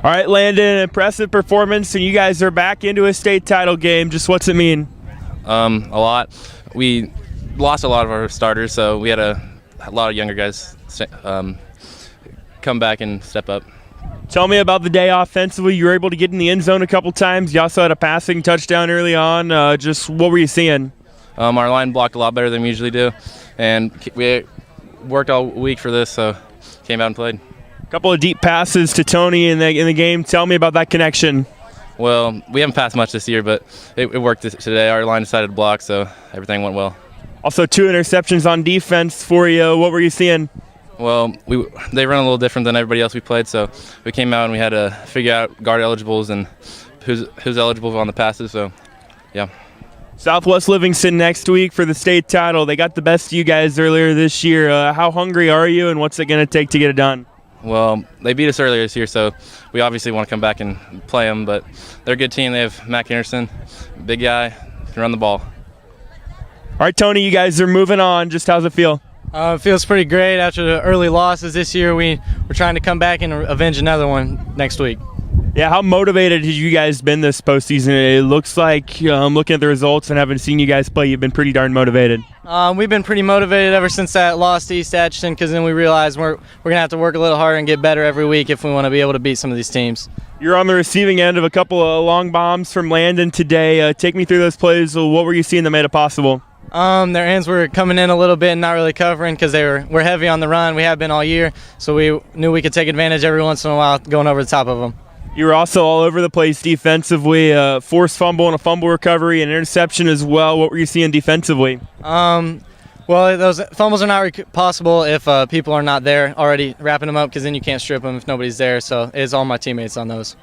All right, Landon, impressive performance, and you guys are back into a state title game. Just what's it mean? A lot. We lost a lot of our starters, so we had a lot of younger guys come back and step up. Tell me about the day offensively. You were able to get in the end zone a couple times. You also had a passing touchdown early on. Just what were you seeing? Our line blocked a lot better than we usually do, and we worked all week for this, so came out and played. Couple of deep passes to Tony in the game. Tell me about that connection. Well, we haven't passed much this year, but it worked today. Our line decided to block, so everything went well. Also 2 interceptions on defense for you. What were you seeing? Well, they run a little different than everybody else we played, so we came out and we had to figure out guard eligibles and who's eligible on the passes, so yeah. Southwest Livingston next week for the state title. They got the best of you guys earlier this year. How hungry are you, and what's it going to take to get it done? Well, they beat us earlier this year, so we obviously want to come back and play them, but they're a good team. They have Mac Anderson, big guy, can run the ball. All right, Tony, you guys are moving on. Just how's it feel? It feels pretty great. After the early losses this year, we're trying to come back and avenge another one next week. Yeah, how motivated have you guys been this postseason? It looks like, looking at the results and having seen you guys play, you've been pretty darn motivated. We've been pretty motivated ever since that loss to East Atchison, because then we realized we're going to have to work a little harder and get better every week if we want to be able to beat some of these teams. You're on the receiving end of a couple of long bombs from Landon today. Take me through those plays. What were you seeing that made it possible? Their ends were coming in a little bit and not really covering because we're heavy on the run. We have been all year, so we knew we could take advantage every once in a while going over the top of them. You were also all over the place defensively, forced fumble and a fumble recovery and interception as well. What were you seeing defensively? Well, those fumbles are not possible if people are not there already wrapping them up, because then you can't strip them if nobody's there. So it's all my teammates on those.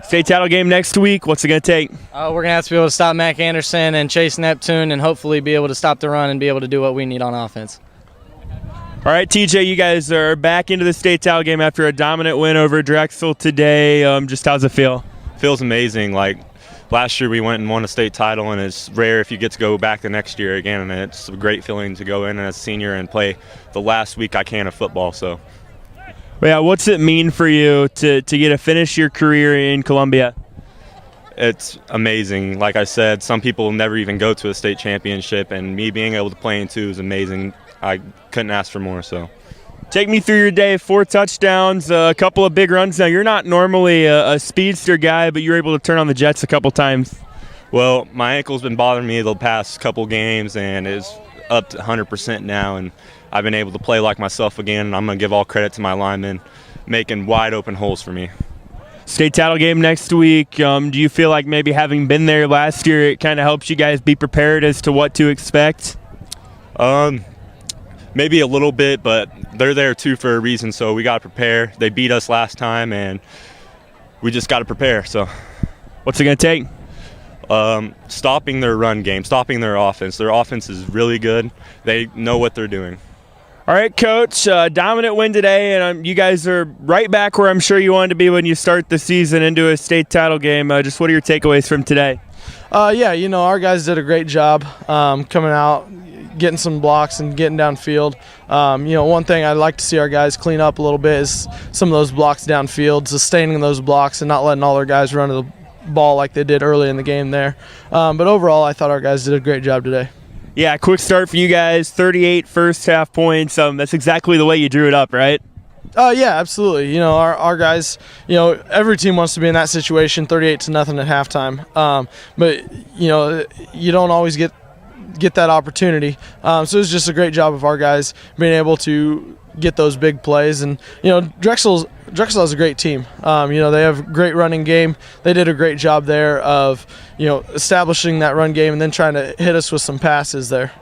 State title game next week. What's it going to take? We're going to have to be able to stop Mac Anderson and Chase Neptune and hopefully be able to stop the run and be able to do what we need on offense. All right, TJ, you guys are back into the state title game after a dominant win over Drexel today. Just how's it feel? Feels amazing. Like last year we went and won a state title, and it's rare if you get to go back the next year again, and it's a great feeling to go in as a senior and play the last week I can of football. So, yeah, what's it mean for you to get to finish your career in Columbia? It's amazing. Like I said, some people never even go to a state championship, and me being able to play in 2 is amazing. I couldn't ask for more. So, take me through your day. 4 touchdowns, a couple of big runs. Now, you're not normally a speedster guy, but you're able to turn on the jets a couple times. Well, my ankle's been bothering me the past couple games, and it's up to 100% now, and I've been able to play like myself again, and I'm going to give all credit to my linemen making wide open holes for me. State title game next week. Do you feel like maybe having been there last year, it kind of helps you guys be prepared as to what to expect? Maybe a little bit, but they're there too for a reason, so we got to prepare. They beat us last time, and we just got to prepare. So, what's it going to take? Stopping their run game, stopping their offense. Their offense is really good. They know what they're doing. All right, Coach, dominant win today, and you guys are right back where I'm sure you wanted to be when you start the season into a state title game. Just what are your takeaways from today? Yeah, our guys did a great job coming out, getting some blocks and getting downfield. One thing I'd like to see our guys clean up a little bit is some of those blocks downfield, sustaining those blocks and not letting all their guys run to the ball like they did early in the game there. But overall, I thought our guys did a great job today. Yeah, quick start for you guys, 38 first half points. That's exactly the way you drew it up, right? Yeah, absolutely. Our guys, every team wants to be in that situation, 38-0 at halftime. But, you don't always get that opportunity. So it was just a great job of our guys being able to get those big plays. And, Drexel is a great team. They have a great running game. They did a great job there of, establishing that run game and then trying to hit us with some passes there.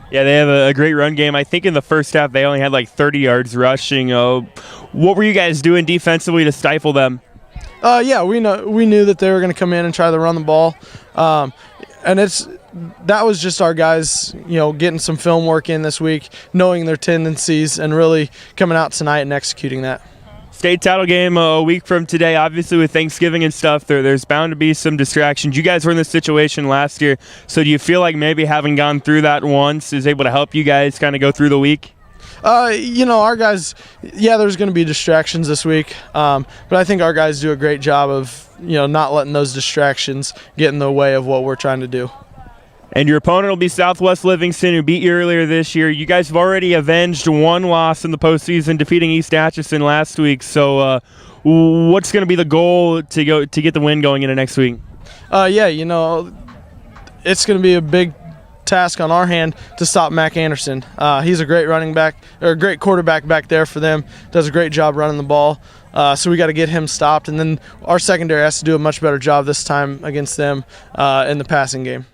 Yeah, they have a great run game. I think in the first half they only had like 30 yards rushing. What were you guys doing defensively to stifle them? Yeah, we knew that they were going to come in and try to run the ball. And that was just our guys, getting some film work in this week, knowing their tendencies, and really coming out tonight and executing that. State title game a week from today. Obviously, with Thanksgiving and stuff, there's bound to be some distractions. You guys were in this situation last year, so do you feel like maybe having gone through that once is able to help you guys kind of go through the week? Our guys, there's going to be distractions this week, but I think our guys do a great job of, not letting those distractions get in the way of what we're trying to do. And your opponent will be Southwest Livingston, who beat you earlier this year. You guys have already avenged one loss in the postseason, defeating East Atchison last week. So what's going to be the goal to get the win going into next week? It's going to be a big task on our hand to stop Mac Anderson. He's a great great quarterback back there for them. Does a great job running the ball. So we got to get him stopped, and then our secondary has to do a much better job this time against them in the passing game.